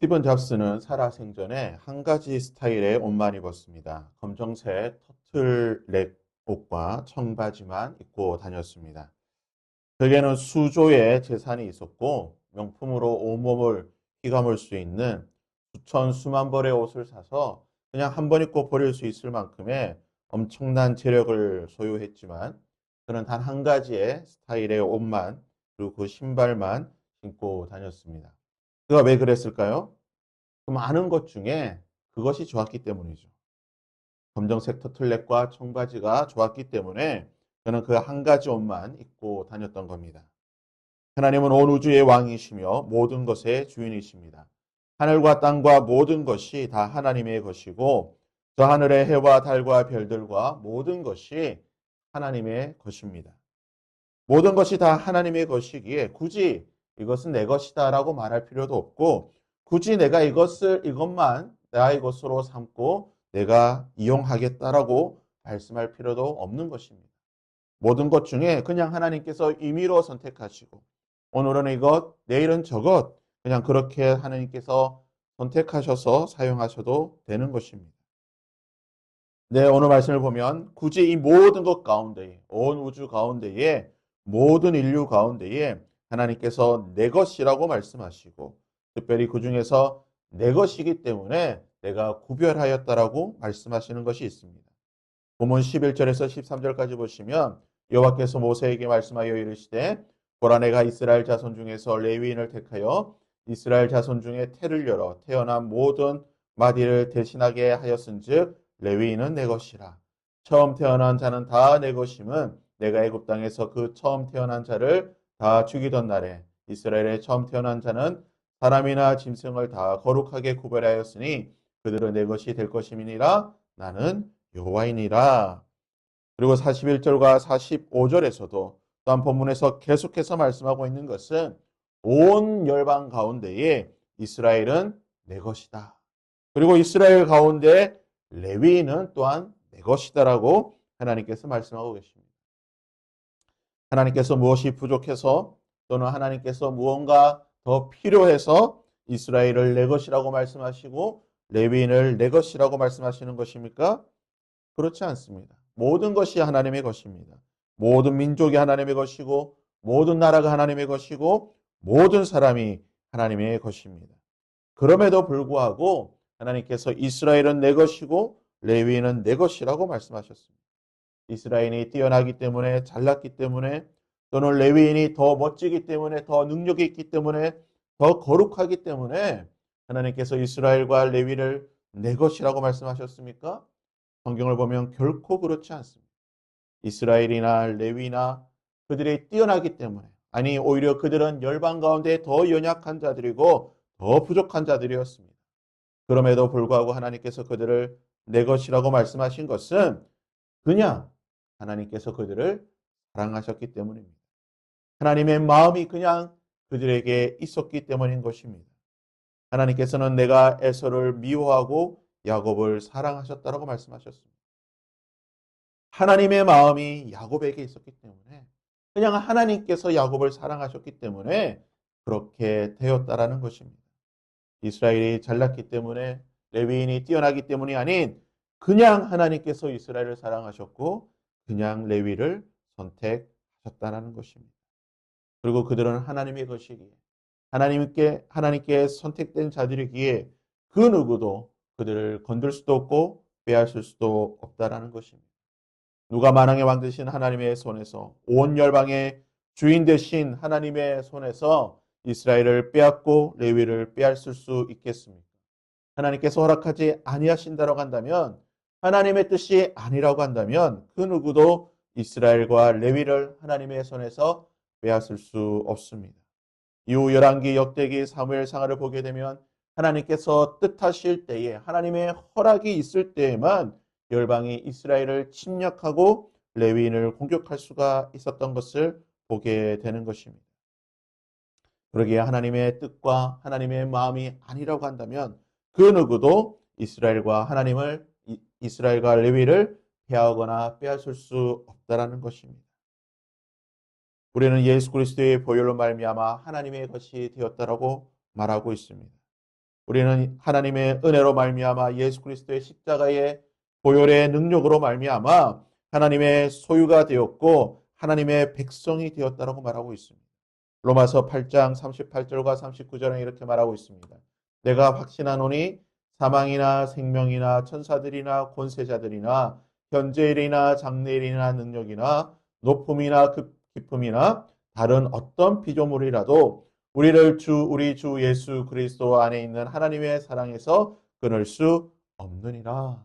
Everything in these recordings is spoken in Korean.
스티븐 잡스는 살아생전에 한 가지 스타일의 옷만 입었습니다. 검정색 터틀넥 옷과 청바지만 입고 다녔습니다. 그에게는 수조의 재산이 있었고 명품으로 온몸을 휘감을 수 있는 수천 수만 벌의 옷을 사서 그냥 한 번 입고 버릴 수 있을 만큼의 엄청난 재력을 소유했지만 그는 단 한 가지의 스타일의 옷만 그리고 그 신발만 신고 다녔습니다. 그가 왜 그랬을까요? 그 많은 것 중에 그것이 좋았기 때문이죠. 검정색 터틀넥과 청바지가 좋았기 때문에 그는 그 한 가지 옷만 입고 다녔던 겁니다. 하나님은 온 우주의 왕이시며 모든 것의 주인이십니다. 하늘과 땅과 모든 것이 다 하나님의 것이고 저 하늘의 해와 달과 별들과 모든 것이 하나님의 것입니다. 모든 것이 다 하나님의 것이기에 굳이 이것은 내 것이다라고 말할 필요도 없고 굳이 내가 이것만 나의 것으로 삼고 내가 이용하겠다라고 말씀할 필요도 없는 것입니다. 모든 것 중에 그냥 하나님께서 임의로 선택하시고 오늘은 이것, 내일은 저것 그냥 그렇게 하나님께서 선택하셔서 사용하셔도 되는 것입니다. 네, 오늘 말씀을 보면 굳이 이 모든 것 가운데에 온 우주 가운데에 모든 인류 가운데에 하나님께서 내 것이라고 말씀하시고 특별히 그 중에서 내 것이기 때문에 내가 구별하였다라고 말씀하시는 것이 있습니다. 본문 11절에서 13절까지 보시면 여호와께서 모세에게 말씀하여 이르시되 보라 내가 이스라엘 자손 중에서 레위인을 택하여 이스라엘 자손 중에 태를 열어 태어난 모든 마디를 대신하게 하였은즉 레위인은 내 것이라. 처음 태어난 자는 다 내 것임은 내가 애굽 땅에서 그 처음 태어난 자를 다 죽이던 날에 이스라엘의 처음 태어난 자는 사람이나 짐승을 다 거룩하게 구별하였으니 그들은 내 것이 될 것임이니라. 나는 여호와이니라. 그리고 41절과 45절에서도 또한 본문에서 계속해서 말씀하고 있는 것은 온 열방 가운데에 이스라엘은 내 것이다. 그리고 이스라엘 가운데 레위인은 또한 내 것이다라고 하나님께서 말씀하고 계십니다. 하나님께서 무엇이 부족해서 또는 하나님께서 무언가 더 필요해서 이스라엘을 내 것이라고 말씀하시고 레위인을 내 것이라고 말씀하시는 것입니까? 그렇지 않습니다. 모든 것이 하나님의 것입니다. 모든 민족이 하나님의 것이고 모든 나라가 하나님의 것이고 모든 사람이 하나님의 것입니다. 그럼에도 불구하고 하나님께서 이스라엘은 내 것이고 레위인은 내 것이라고 말씀하셨습니다. 이스라엘이 뛰어나기 때문에 잘났기 때문에 또는 레위인이 더 멋지기 때문에 더 능력이 있기 때문에 더 거룩하기 때문에 하나님께서 이스라엘과 레위를 내 것이라고 말씀하셨습니까? 성경을 보면 결코 그렇지 않습니다. 이스라엘이나 레위나 그들이 뛰어나기 때문에 아니 오히려 그들은 열방 가운데 더 연약한 자들이고 더 부족한 자들이었습니다. 그럼에도 불구하고 하나님께서 그들을 내 것이라고 말씀하신 것은 그냥 하나님께서 그들을 사랑하셨기 때문입니다. 하나님의 마음이 그냥 그들에게 있었기 때문인 것입니다. 하나님께서는 내가 에서를 미워하고 야곱을 사랑하셨다라고 말씀하셨습니다. 하나님의 마음이 야곱에게 있었기 때문에 그냥 하나님께서 야곱을 사랑하셨기 때문에 그렇게 되었다라는 것입니다. 이스라엘이 잘났기 때문에 레위인이 뛰어나기 때문이 아닌 그냥 하나님께서 이스라엘을 사랑하셨고 그냥 레위를 선택하셨다라는 것입니다. 그리고 그들은 하나님의 것이기에 하나님께 선택된 자들이기에 그 누구도 그들을 건들 수도 없고 빼앗을 수도 없다라는 것입니다. 누가 만왕의 왕 되신 하나님의 손에서 온 열방의 주인 되신 하나님의 손에서 이스라엘을 빼앗고 레위를 빼앗을 수 있겠습니까? 하나님께서 허락하지 아니하신다라고 한다면 하나님의 뜻이 아니라고 한다면 그 누구도 이스라엘과 레위를 하나님의 손에서 빼앗을 수 없습니다. 이후 열왕기, 역대기, 사무엘상하를 보게 되면 하나님께서 뜻하실 때에 하나님의 허락이 있을 때에만 열방이 이스라엘을 침략하고 레위인을 공격할 수가 있었던 것을 보게 되는 것입니다. 그러기에 하나님의 뜻과 하나님의 마음이 아니라고 한다면 그 누구도 이스라엘과 레위를 패하거나 빼앗을 수 없다라는 것입니다. 우리는 예수 그리스도의 보혈로 말미암아 하나님의 것이 되었다라고 말하고 있습니다. 우리는 하나님의 은혜로 말미암아 예수 그리스도의 십자가의 보혈의 능력으로 말미암아 하나님의 소유가 되었고 하나님의 백성이 되었다라고 말하고 있습니다. 로마서 8장 38절과 39절에 이렇게 말하고 있습니다. 내가 확신하노니 사망이나 생명이나 천사들이나 권세자들이나 현재일이나 장래일이나 능력이나 높음이나 깊음이나 다른 어떤 피조물이라도 우리 주 예수 그리스도 안에 있는 하나님의 사랑에서 끊을 수 없느니라.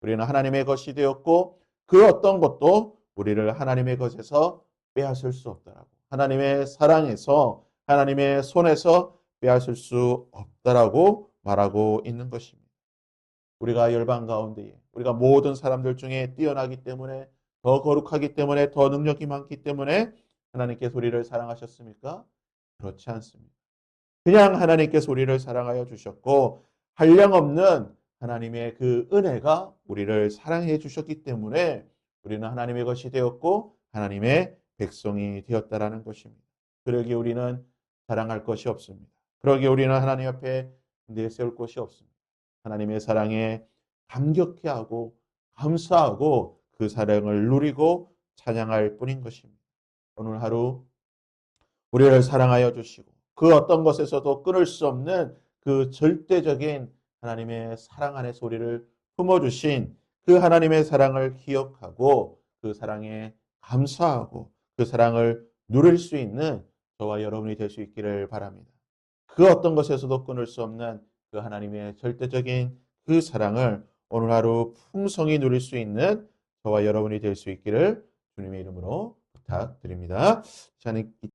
우리는 하나님의 것이 되었고 그 어떤 것도 우리를 하나님의 것에서 빼앗을 수 없다라고. 하나님의 사랑에서 하나님의 손에서 빼앗을 수 없다라고 말하고 있는 것입니다. 우리가 열방 가운데에 우리가 모든 사람들 중에 뛰어나기 때문에 더 거룩하기 때문에 더 능력이 많기 때문에 하나님께서 우리를 사랑하셨습니까? 그렇지 않습니다. 그냥 하나님께서 우리를 사랑하여 주셨고 한량없는 하나님의 그 은혜가 우리를 사랑해 주셨기 때문에 우리는 하나님의 것이 되었고 하나님의 백성이 되었다라는 것입니다. 그러기에 우리는 자랑할 것이 없습니다. 그러기에 우리는 하나님 앞에 내세울 것이 없습니다. 하나님의 사랑에 감격해하고 감사하고 그 사랑을 누리고 찬양할 뿐인 것입니다. 오늘 하루 우리를 사랑하여 주시고 그 어떤 것에서도 끊을 수 없는 그 절대적인 하나님의 사랑 안에서 우리를 품어주신 그 하나님의 사랑을 기억하고 그 사랑에 감사하고 그 사랑을 누릴 수 있는 저와 여러분이 될 수 있기를 바랍니다. 그 어떤 것에서도 끊을 수 없는 그 하나님의 절대적인 그 사랑을 오늘 하루 풍성히 누릴 수 있는 저와 여러분이 될 수 있기를 주님의 이름으로 부탁드립니다.